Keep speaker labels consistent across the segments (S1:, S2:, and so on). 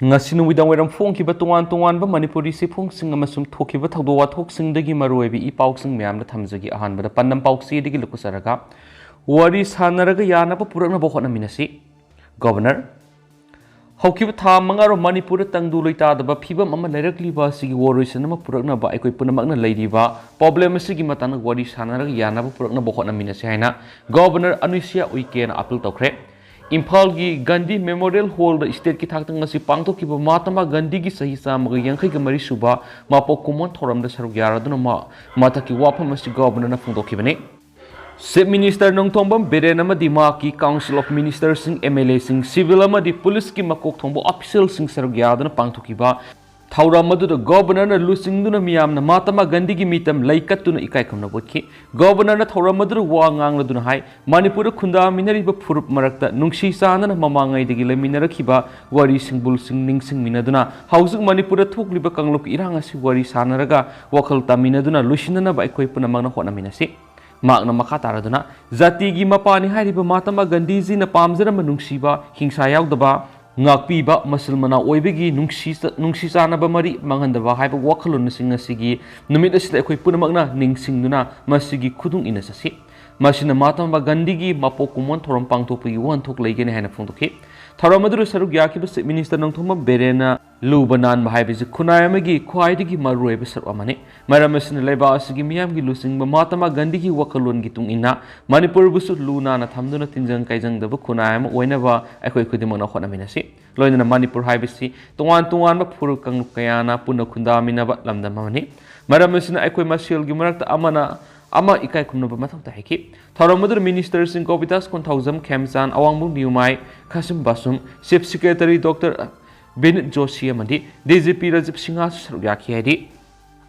S1: ngasi nuwidang wairam phongkiba tongan ba manipuri sifungsing amasung thokiba thawdo wathoksingdagi maroibi ipausing myamna thamjagi ahanbada pannam pauksi digi lukusaraga wari sanaraga yanaba purakna bokhona minasi governor haukiba tha mangaro manipur tangdu loita daba phibam ama lairakliba sigi woroisan ama purakna ba aikoi punamakna leiriba problem sigi matana wari sanaraga yanaba purakna bokhona minasi haina governor anusia uikena appeal tawkhre Imphal gi Gandhi Memorial Hall da state ki thak ngasi pangthok ki Mahatma Gandhi gi sahi samag yankhai ga mari suba mapo kumon thoram da saruk yara duna mata ki wafam asi governor na phungdok ki bane Chief Minister Nongthombam amadi ma ki Council of Ministers sing MLA sing civil amadi police ki makok thongbo official sing saruk yara duna pangthok ki ba Thawra madu da governor na lusing duna miyam na Mahatma Gandhi gi mitam laikat tuna ikai kamna botki governor na thawra madu wa ngang laduna hai Manipur khunda minari ba phurup marakta nungsi sana na mamangai digi le minara khiba wari singbul sing ning sing minaduna hausuk Manipur thukli ba kanglok iranga si wari sana raga wakal ta minaduna lusina na ba ikoi puna magna hona minasi magna makha taraduna zati gi mapani hai ba Mahatma Gandhi ji na pamjara manungsi ba hingsa yaudaba ngakpiba masulmana oibegi nungsi sanaba mari manghandaba haiba wakhalon sing asigi numit asida ekoi punamakna ningsingduna masigi khudung ina sasi masina Mahatma Gandhi gi mapokumon thorom pangthokpagi wan thok leigene haina phungdokhi tharamadru saruk yakiba Chief Minister Nongthoma berena lubanan mahaibisi khunai amagi khwaidigi maruiba saruk amane maramasina leiba asigi miyamgi lusingba Mahatma Gandhi gi wakhalon gi tungina Manipur busu luna na thamduna tinjang kaijang daba khunai am oinaba ekoi khudimona khonaminasi loinana Manipur haibisi tongan ba phuru kang kayana punna khunda minaba lamdamani maramasina ekoi masil gi marakta ama ikai kumnaba mathok ta heki tharamadru minister sing kopitas konthawjam khemchan awangbu niumai khasim basum chief secretary Dr. Benit Joshi amadi DGP Rajib Singha saruyaki haidi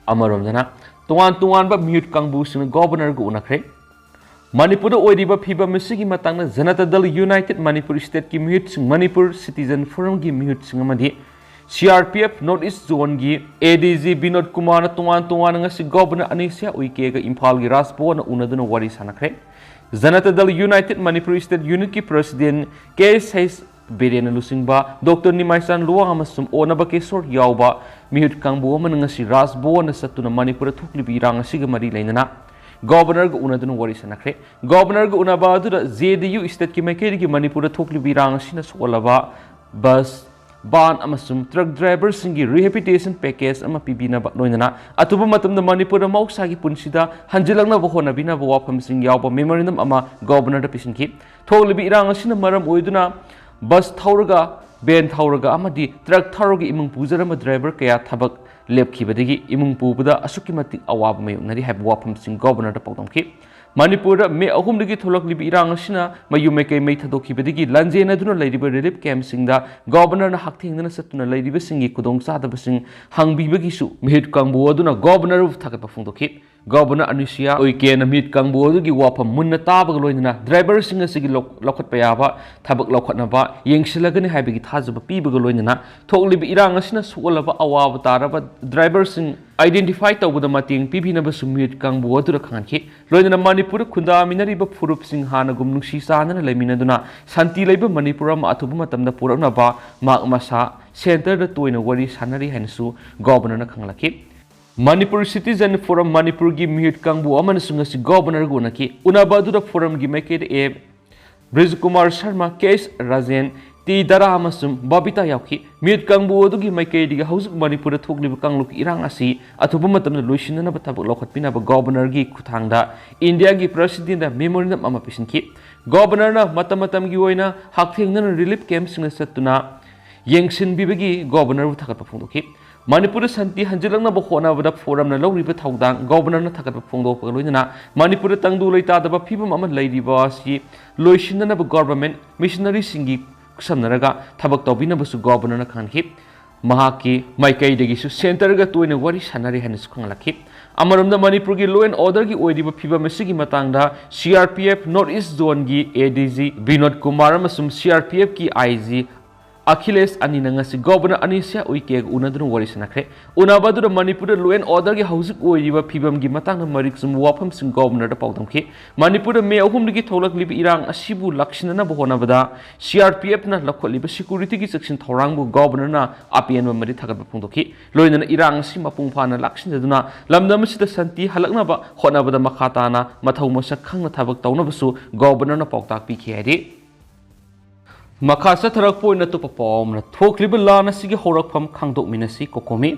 S1: amaromdana tongan ba mute kangbu sing governor gu unakhre Manipur oiriba phiba misigi matangna Janata Dal United Manipur State ki mute sing Manipur Citizen Forum ki mute sing amadi CRPF North East Zone gi ADG Binod Kumar na tongan ngasi governor Anisha Uike ga Imphal gi Raspo na unaduna Wari Sanakhre Janata Dal United Manipur State Unit ki President K.S. Berena lusingba Dr. Nimaisan Luang amasum onaba kesor yauba mihut kangbu ngasi Raspo na satuna Manipur thuklibi rang asiga mari lainana Governor ga unaduna Wari Sanakhre Governor ga unaba adura JDU State ki maikeri gi Manipur thuklibi rang asina solaba bus ban amasum truck driver singi rehabilitation package ama pibina ba loinana atuba matamda Manipur da mauksa gi punsida hanjilangna bo hona bina bo wafam sing yawba memorandum ama governor da pisinki tholibi irang asina maram oiduna bus thauraga ben thauraga amadi truck thauraga imung pujarama driver kaya thabak lepkhibadagi imung pubuda asuki matik awab mayunari hab wafam sing governor da pawdomki Manipur me ahum dagi tholak libi irang asina mayume kai mai thadoki bedagi lanjena duna leiriba relief camp singda governor na hakthingna satuna leiriba singi kudong sada basing hangbibagi su mihit kangbu aduna governor of thakapa phungdoki governor Anusia oike na mihit kangbu adugi wafam munna tabag loinana driver singa sigi lokhat payaba thabak lokhatna ba yengsilagani haibagi thajaba pibaga loinana thoklibi irang asina suolaba awaba taraba driver sing identify tawbuda mating pibina ba sumit kangbu adura khanki loinana Manipur khunda minariba phurup sing hana gum nungsi sanana leiminaduna santi leiba Manipur ma athubu matamda purakna ba mak masa center da toina Wari Sanari hansu governor na khanglaki Manipur Citizen Forum Manipur gi mihit kangbu amana sungasi governor gu naki unaba adura forum gi maiked e Brij Kumar Sharma K.S. Rajen Ti Dara amasum Babita yauki mihit kangbu adugi maiked gi hausuk Manipur thokliba kangluk irang asi athubu matamda loisinna ba thabak lokhatpina ba governor gi khuthangda India gi president da memorandum ama pisinki governor na matam gi oina hakthengna relief camp sing satuna yengsin bibagi governor thakat phungdoki Manipur santi hanjilangna bo khona bada forum na lawriba thawdang governor na thakat phungdok loinana Manipur tangdu leita da ba phibam ama leiriba si loisinna ba government missionary singi samnaraga thabak tawbina basu governor na khanki mahaki maikai dagi su center ga toina Wari Sanari hanis khanglaki amarumda Manipur gi law and order gi oidiba phibam asigi matangda CRPF North East Zone gi ADG Binod Kumar amasum CRPF ki IG Achilles ani nangasi governor Anisha Uike Unadun Wari Sanakhre Unabadu Manipur Luen order House Uiva Pibam Gimatang Mariksum Wapam Sing Governor the Pautamki Manipur May Humliki Tolak Lib Irang Ashibu Lakshana Bohonavada CRPF na Lakoliba Security Section Torangu Governor na Apian Maritaka Pundoki Loin Irang Simapumfana Lakshinaduna Lamdamis the Santi Halaknaba Honabada Makatana Mataumosa Kang Tabak Taunabasu Governor na Pautak PKD Makasa tarak po na tupapom na thokliba la na sige horakpham khangdok minasi kokomi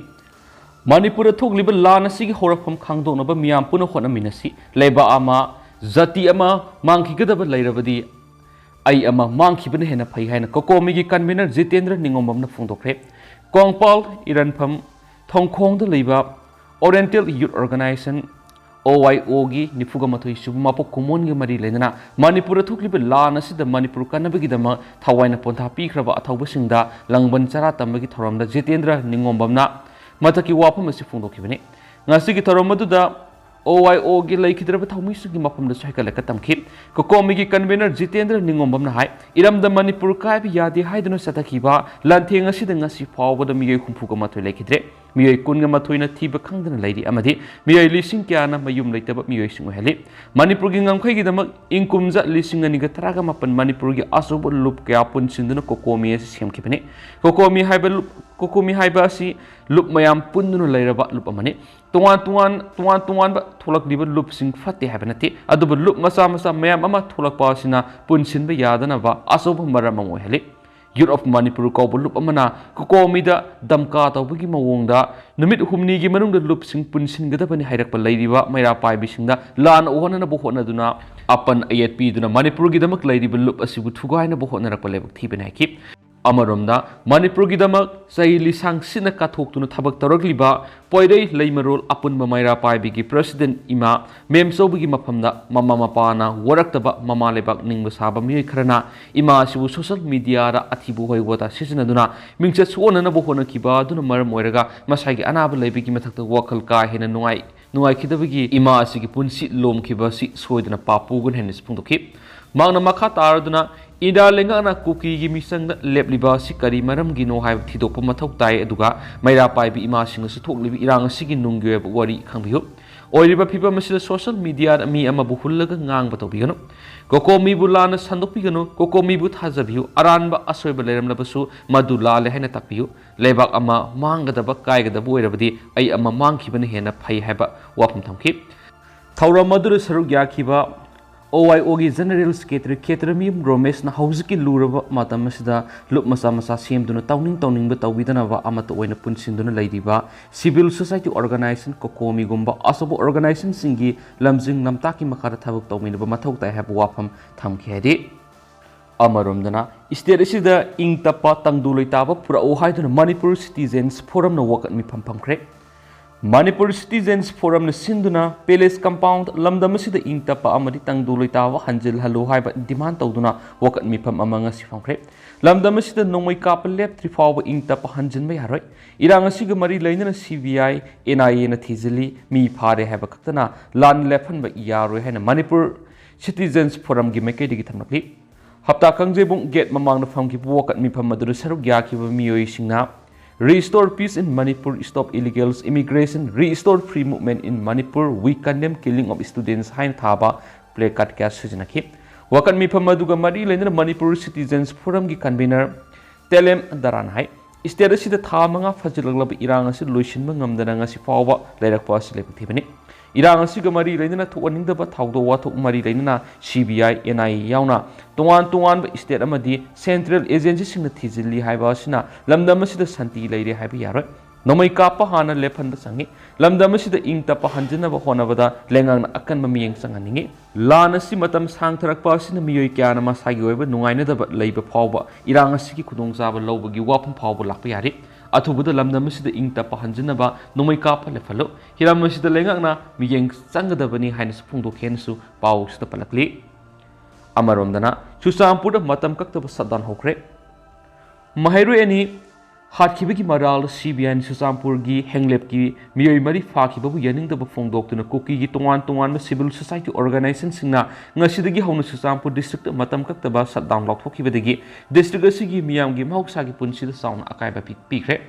S1: Manipur thokliba la na sige horakpham khangdok na ba miyam puno khona minasi leba ama zati ama mangkhigadaba lairabadi ai ama mangkhibana hena phai haina kokomi gi convener Jitendra Ningomam na phungdokre Kongpal Iranpham Thongkhong da leiba Oriental Youth Organization OYO gi nifuga mathoi subumapo kumon gi mari lenana Manipur thukliba la na sida Manipur kanabagi dama thawaina pontha pikraba athauba singda langban chara tambagi thoramda Jitendra Ningombamna mathaki wapam asi phungdokibani ngasi gi thoram maduda OYO gi laikhidraba thawmi sugi mapamda saikala ka tamkhi kokomi gi convener Jitendra Ningombamna hai iramda Manipur kai bi yadi haiduna satakhiba lanthenga sida ngasi phawbada miyai khumfuga mathoi laikhidre Miyai kunga mathoina thiba khangdana lairi amadi miyai lising kyana mayum leitaba miyai singu heli Manipur gi ngamkhai gi damak inkumja lising ani ga taraga mapan Manipur gi asubu lup kya pun sinduna kokomi asi semkhibani kokomi haiba asi lup mayam punduna lairaba lup amani tuan ba tholak diba lup sing fatte habanati adubu lup masa mayam ama tholak pa sina pun sinba yadana ba asubu maramang heli Youth of Manipur ko lup amana kokomida damka tawbagi mawongda numit humni gi manungda lup sing punsin gadabani hairakpa lairiba maira pai bisingda lan ohana na bohona duna apan ayat pi duna Manipur gi damak lairiba lup asibu thugaina bohona rakpa lebak thibena ki Amaromda Manipur gi damak sai lisang sina kathok tuna thabak taragliba poirei leimarol apun maira pai bigi president ima memsobagi maphamda mama mapana waraktaba mama lebak ningba saba mi kharana ima sibu social media ra athibu hoiwata sisinaduna mingcha suonana bohona kiba duna maram oiraga masagi anaba leibigi mathakta wakal ka hena nungai khidabagi ima asigi punsi lom khiba si soidana papugun henis phungdoki mangna makha taraduna Ida lenga na kuki gi misang lepliba si kari maram gi no hai thidokpa mathau tai aduga maira pai bi ima sing su thoklibi irang sigi nungge wari khangbiu oiriba phiba masida social media mi ama buhullaga ngang batobigano kokomi bulana sandopigano kokomi bu thajabiu aranba asoiba leramlabasu madula le haina takpiu lebak ama mangadaba kaigada boirabadi ai ama mangkhibana hena phai haiba wapam thamki thawra madur saruk yakhiba OYO gi General Secretary Ketramim Romesh na hauski luraba matamasida lup masa semduna tawning ba tawbidana ba amata oina punsinduna leidiba civil society organization kokomi gumba asobo organization singi lamjing namtaki makara thabuk tawminaba mathau tai hab wafam thamki hedi amaromdana state asida ingtapa tangduloitaba pura ohaiduna Manipur Citizens Forum na wakat mi phamkhre Manipur Citizens Forum na sinduna Palace Compound lamdamasida ingtapa amadi tangduloitawa hanjil halu haiba demand tawduna wakat mifam amanga sifamkhre lamdamasida nongmai kapal lep trifawa ingtapa hanjinba yaroi irang asiga mari lainana CBI NIA na thizili mi phare haiba kaktana lan lephanba yaroi haina Manipur Citizens Forum gi mekedi gi thamnakli hapta kangjebung gate mamang na famki wakat mifam maduru saruk yakiba miyoi singna Restore peace in Manipur, stop illegals immigration, restore free movement in Manipur, we condemn killing of students hain thaba play cut cast sujinaki. Wakan mi pamaduga mari lena Manipur Citizens Forum gi convener Telem Daran hai. Istera sida tha manga fajilaglab irang asi luishin ngamdana ngasi fawa leirakpa selektivani. Irang asi ga mari lena thuaning ba thawdo wathuk mari lena CBI NIA yauna tuan ba state amadi central agency singna thizili haiba asina lamdam asida santi leire haiba yaroi nomai kapa hana lephan ba sangi lamdam asida ingta pa hanjina ba hona bada lengang na akan mamiyeng sanganingi lana si matam sang tharak pa asina miyoi kyana ma sagi oiba nungaina da leiba phawba irang asi ki khudong jaba lobagi wapam phawba lakpa yari athubuda lamdam asida ingta pa hanjina ba nomai kapa lefalo hiram asida lengang na miyeng sangadabani haina phungdo khensu paw sida palakli Amaromdana Chusampur matam kakta sadan hokre Mahairu any हादखिबगी मराल CBI सुचामपुरगी हेंगलेपकी मियोय मरी फाखिबबु यानिंगदब फोंदोक्तुना कुकीगी तोंगान सिविल सोसाइटी ऑर्गेनाइजेशन सिंगना ngasiदगी हौना सुचामपुर डिस्ट्रिक्ट मतम कक्तबा शटडाउन लाउथोखिबदगी डिस्ट्रिक्ट असिगी मियामगी महौसागी पुनसिदा साउन अकायबा पिखरे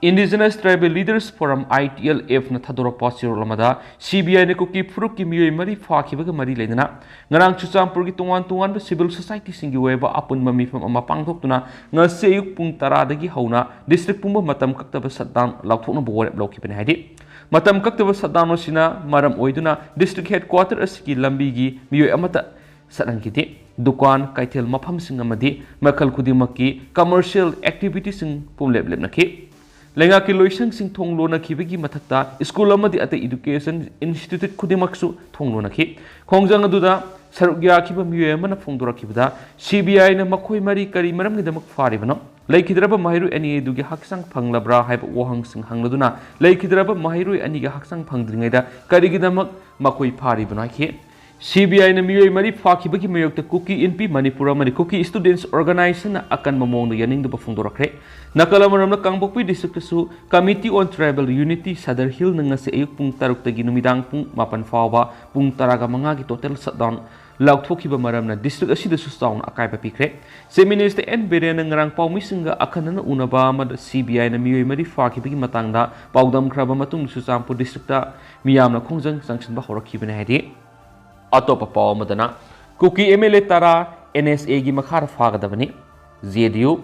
S1: Indigenous Tribal Leaders Forum ITLF na thadorokpa sirolamada CBI ne kuki furuk ki miyoy mari fakhibaga mari leidana ngarang chuchampur gi tongan ba civil society singi weba apun mamifam ama pangthokuna ngase yuk pung 10 dagi hauna district pumba matam kaktaba shutdown laukthokna bore blokibane haidi matam kaktaba shutdown osina maram oiduna district headquarter asiki lambi gi miyoy amata sarangkiti dukan kaithel mafam sing amadi makal khudimaki commercial activities sing pumleb lebnaki lenga ki loisang sing thonglo na khibegi mathakta school amadi ate education institute khudimaksu thonglo na khi khongjang aduda sarugya khiba miye mana phongdora khibada CBI na makhoi mari kari maram gi damak faribano leikidraba mahiru ani edugi haksang phanglabra haiba wahang sing hangladuna leikidraba mahiru ani gi haksang phangdringai da kari gi damak makhoi faribano khi CBI na miyoy mari fakibagi mayokta Kuki NP Manipura mari Kuki Students Organization na akan mamong na yaning da phongdorakre nakalamanam na Kangbokpi district su Committee on Tribal Unity Sadar Hill na nga sa ayuk pung 6 tagi numidang pung 8 fawa pung 10 mga gi total shutdown lauthokiba maram na district asida su sound akai pa pikre se Minister Nemcha na ngarang pawmisinga akan na unaba mad CBI na miyoy mari fakibagi matangda pawdam khraba matung su sampu district ta miyam na khongjang sanction ba horakhiba na hadi अतोपा pav Madna cookie MLA Tara NSA की मखार फागदबनी ZDU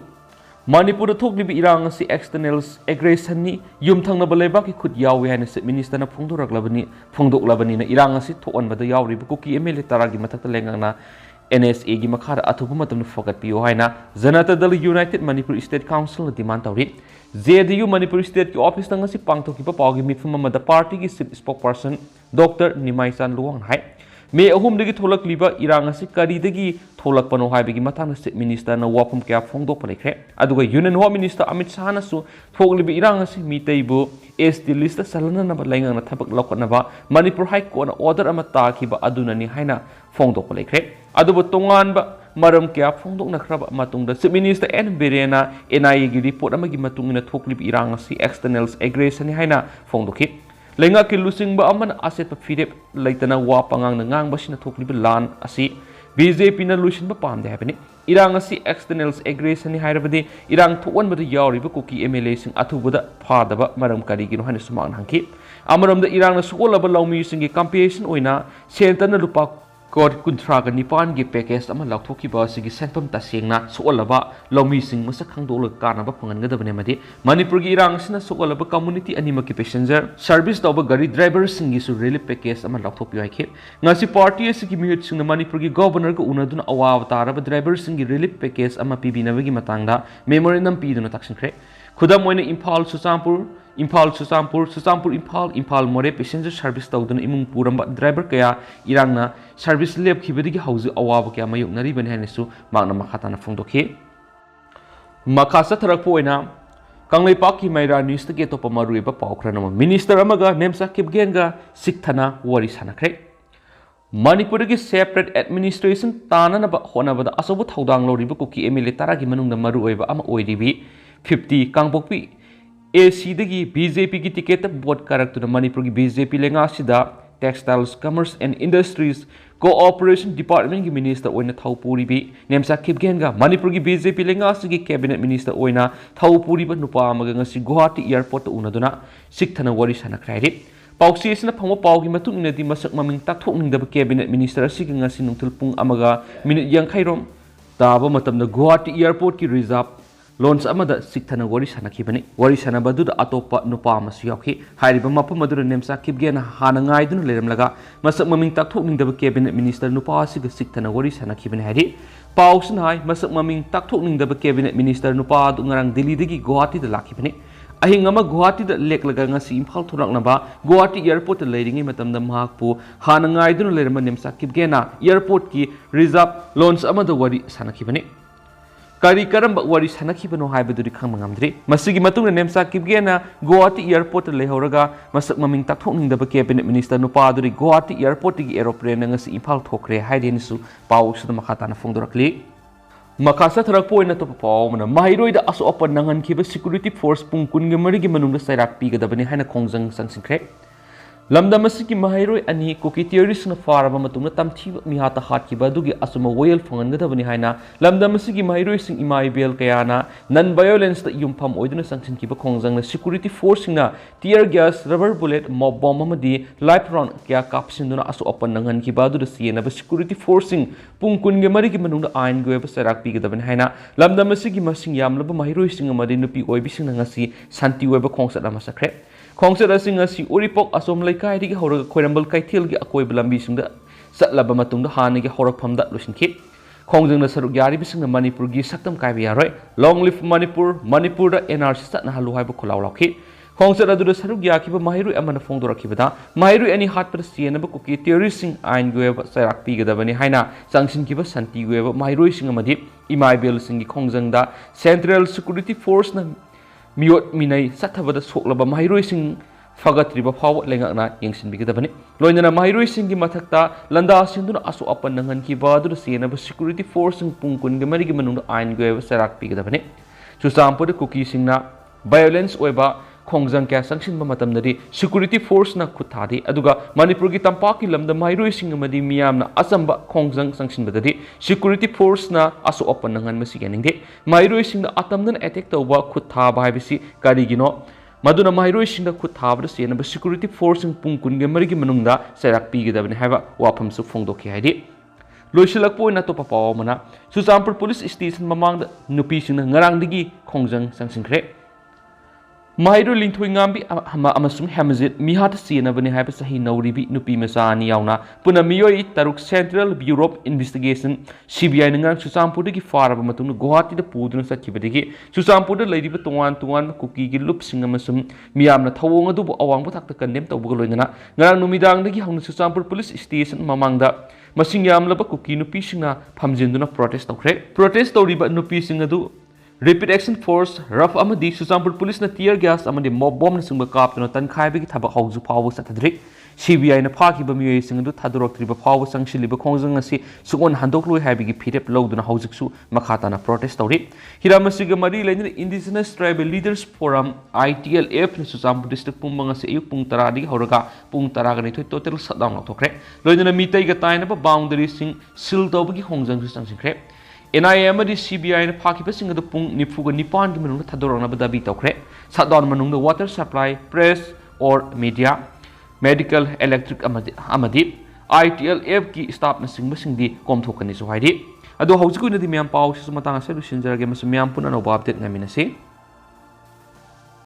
S1: Manipur थोकलिबि इरांग असि externals aggression नि युमथंगनब लेबाकी खुद यावे हाने minister ना फोंदोकलबनी ना इरांग असि थोअनबदा यावरिबि cookie MLA तारा की मथक्ता लेंगांगना NSA की मखार अथुबु मतम फोकट पियो हाइना Janata Dal United Manipur state council demand तौरी ZDU मणिपुर स्टेट की ऑफिस तंगसी पांगथोकिबा पावगी मिफम मद पार्टी की chief spokesperson doctor Nimaichand Luwang हाय मे अहुमदगी थोलकलिबा इरांग असि करीदगी थोलकपनो हाइबगी मथांग चीफ मिनिस्टर ना वाफम क्या फोंदोक लेख्रे अदुगा union home minister Amit Shah नासु थोगलिबि इरांग असि मितैबु एसटी लिस्ट सलननब लाइंगांग थबक लौखनबा मणिपुर हाई कोर्ट ऑर्डर अमा ताखिबा अदुननी हाइना फोंदोक लेख्रे अदुबु तोंगानबा मरम क्या फोंदोक नखरबा मतुंगदा चीफ मिनिस्टर Nemcha ना NIA की रिपोर्ट अमगी मतुंगना थोगलिबि इरांग असि एक्सटर्नल्स एग्रेशन हाइना फोंदोखि लेंगा की लुसिंगबा अमन आसेट फिरेप लेतना वा पंगांग नंगांग बसिना थोकलिबा लान असि BJP ना लुसिनबा पामदे हाबनि इरांग असि एक्सटर्नल्स एग्रेशन हाइरबदि इरांग थोअनबदा यावरिबा कुकी MLA सिंग अथुबदा फादबा मरम करिगिनो हाने सुमान हंखि अमरमदा इरांग सुकोलबा लौमी सिंगी कंपेशन ओइना सेंटरना लुपा कोट कुंथ्राग निपान की पैकेज अमा लाउथोकिबा सिगी सेंपम तसेंगना सोलबा लौमी सिंग मसक खंगदोल कानबा फंगनगदबने मदि मणिपुर की इरांग सिना सोलबा कम्युनिटी अनिमकी पैसेंजर सर्विस तौब गाड़ी ड्राइवर सिंगी सु रिलीफ पैकेज अमा लाउथोपियो हाइखे ngasi पार्टी सिगी मिहुत सिंग मणिपुर की गवर्नर को उनदुन अवाब तारबा ड्राइवर सिंगी रिलीफ पैकेज अमा पिबिनबगी मतंगदा मेमोरेंडम पीदुना तक्सनख्रे खुदम ओइना इम्फाल सुचामपुर इम्फाल मोरे पैसेंजर सर्विस तौदुन इमुंग पुरंबा ड्राइवर कया इरांगना सर्विस लेब खिबदिगी हौजु अवाब कया मायोगनरिबने हानेसु मागना मखाताना फोंदोखि मखासा थरकपो ओइना कांगलेपाक की मैरा न्यूज तके तोप मरुएबा पाउखरनम मिनिस्टर अमगा नेमचा किपगेनगा सिकथना वारी सानखरे मणिपुर की सेपरेट एडमिनिस्ट्रेशन ताननबा होनबदा असोबु थौदांग लौरिबा कुकी MLA तारा की मनुंगदा मरुएबा अमा ओइरिबि 50 कांगपोकपि AC दगी BJP की टिकेट बोर्ड करक्तुना मणिपुर की BJP लेंगा सिदा textiles commerce and industries cooperation department की मिनिस्टर ओइना थौपुरिबि नेमचा किपगेनगा मणिपुर की BJP लेंगा सिगी कैबिनेट मिनिस्टर ओइना थौपुरिबा नुपा अमगा ngasi गुवाहाटी एयरपोर्ट उनदुना सिकथना वारी सानख्राइरि पाउसीसना फंगो पाउगी मतुंग इनदि मसक ममिंग ताकथोकनिंगदबा कैबिनेट मिनिस्टर सिगी ngasi नुंथुल पुंग अमगा मिनिट 50 रोम ताबा मतमदा गुवाहाटी एयरपोर्ट की रिजर्व लॉन्च अमदा सिकथना वारी सानखिबनि वारी सानबदुदा अतोपा नुपा अमसु याखि हारिबा मफम मदुर नेमचा किपगेन हाना ngaiduna लेरमलगा मसक ममिंग ताकथोकनिंगदबा कैबिनेट मिनिस्टर नुपा सिग सिकथना वारी सानखिबनि हारि पाउसन हाय मसक ममिंग ताकथोकनिंगदबा कैबिनेट मिनिस्टर नुपा दु ngarang दिल्ली दगी गुवाहाटी दा लाखिबनि अहिंग अमा गुवाहाटी दा लेकलगा ngasi इम्फाल थोरकनबा गुवाहाटी एयरपोर्ट लेरिंगे मतमदा महकपु हाना ngaiduna लेरम नेमचा किपगेना एयरपोर्ट की रिजर्व लॉन्च अमदा वारी सानखिबनि करी करम वारी सानखिबनो हाइबदुरि खंगमंगमद्रि मसिगी मतुंग नेमचा किपगेना गुवाहाटी एयरपोर्ट लेहौरगा मसक ममिंग ताकथोकनिंगदबा कैबिनेट मिनिस्टर नुपादुरि गुवाहाटी एयरपोर्ट की एरोप्लेन ngasi इम्फाल थोखरे हाइदेनिसु पाउसुदा मखाताना फोंदोरकली Makasa tharakpo ina to paw mana mahiroi da aso apan nangan khiba security force pung kun ge mari gi manung da sairak pi ga dabani haina khongjang sangsinkre lamdam asiki mahiroi ani koki theories na faraba matungna tamthi mi hata hat ki badugi asuma royal fangan ga dabani haina lamdam asiki mahiroi sing imai bel kayana non violence da yumpham oiduna sangsin ki ba khongjang na security force na tear gas rubber bullet mob bomb amadi life round kya kapsinduna aso apan nangan ki badu da siena ba security forcing pung kun ge mari gi manung da ain go ba sarak pi ga dabani haina lamdam asiki masing yamlaba mahiroi sing amadi nupi oibi sing ngasi santi oiba khongsat ama sakre khongset asing asi uripok asom laikai ri hor khoirambal kaithil gi akoi blambi singda satlaba matungda hani gi horak phamda lusinki khongjang na saruk yari bising manipur gi saktam kai bi yaroi long live manipur da nrc satna halu haiba khulaw lakhi khongset adu da saruk ya ki ba mahiru amana phongdora ki bada mahiru ani hat par siena ba kuki terrorist sing ain goeba sarak pi ga dabani haina sangsin ki ba santi goeba mahiru sing amadi imai bel sing gi khongjang da central security force na miot minai sathabada soklaba mahiroi sing fagatriba faw lengakna yengsin bigidabani loinana mahiroi sing gi mathakta landa sinduna asu apan nangan ki badu sena ba security force sing pungkun gi mari gi manung ain go sarak bigidabani chusampu de kuki singna violence oiba khongjang kya sangsin ba matam nari security force na khuthadi aduga manipur gi tampak ki lamda mahiroi sing amadi miyamna asamba khongjang sangsin badadi security force na asu apan nangan masi geningde mahiroi sing na atamdan attack tawba khutha ba habisi karigino maduna mahiroi sing da khutha ba sena ba security force sing pungkun ge mari gi manungda sarak pi gi dabani haba wafam su phongdokhi haidi loisilak po na to papaw mana susampur police station mamang nupi sing na ngarang digi khongjang sangsinkhre Mahiro lingthoi ngambi amasum hamazit mihat siena bani haiba sahi nauribi nupi masani yauna puna miyoi taruk Central Bureau of Investigation CBI nang susampur gi faraba matung Guwahati da puduna sakhibadigi susampur da leiriba tongan kuki gi lup singa masum miyamna thawong adu awang buthakta kandem tawbuga loinana ngarang numidang dagi hauna susampur police station mamangda masing yamlaba kuki nupi singa phamjinduna protest tawriba nupi singa du Rapid Action Force Raf amadi Susampur Police na tear gas amadi mob bomb na singba kaptuna tankhai bagi thabak hauju phawu satadrik CBI na phaki ba miyoi singdu thadurok triba phawu sangshiliba khongjang asi sugon handokloi haibigi phirep loduna haujiksu makhatana protest tawri hiramasiga mari lenin Indigenous Tribal Leaders Forum ITLF na Susampur District pumbang asi ayuk pung 10 digi horaga pung 10 ga nithoi total shutdown lathokre loinana mitai ga taina ba boundary sing sil tawbagi khongjang su sangsinkre NIA amadi CBI na phaki pasing adu pung nifuga nipan gi manung thadorang na dabi tawkre shutdown manung the water supply press or media medical electric amadi ITLF ki staff na singba singdi komthokani so haidi adu haujiku na di myam paw su matanga sa lusinjarage mas myam puna no update ngaminasi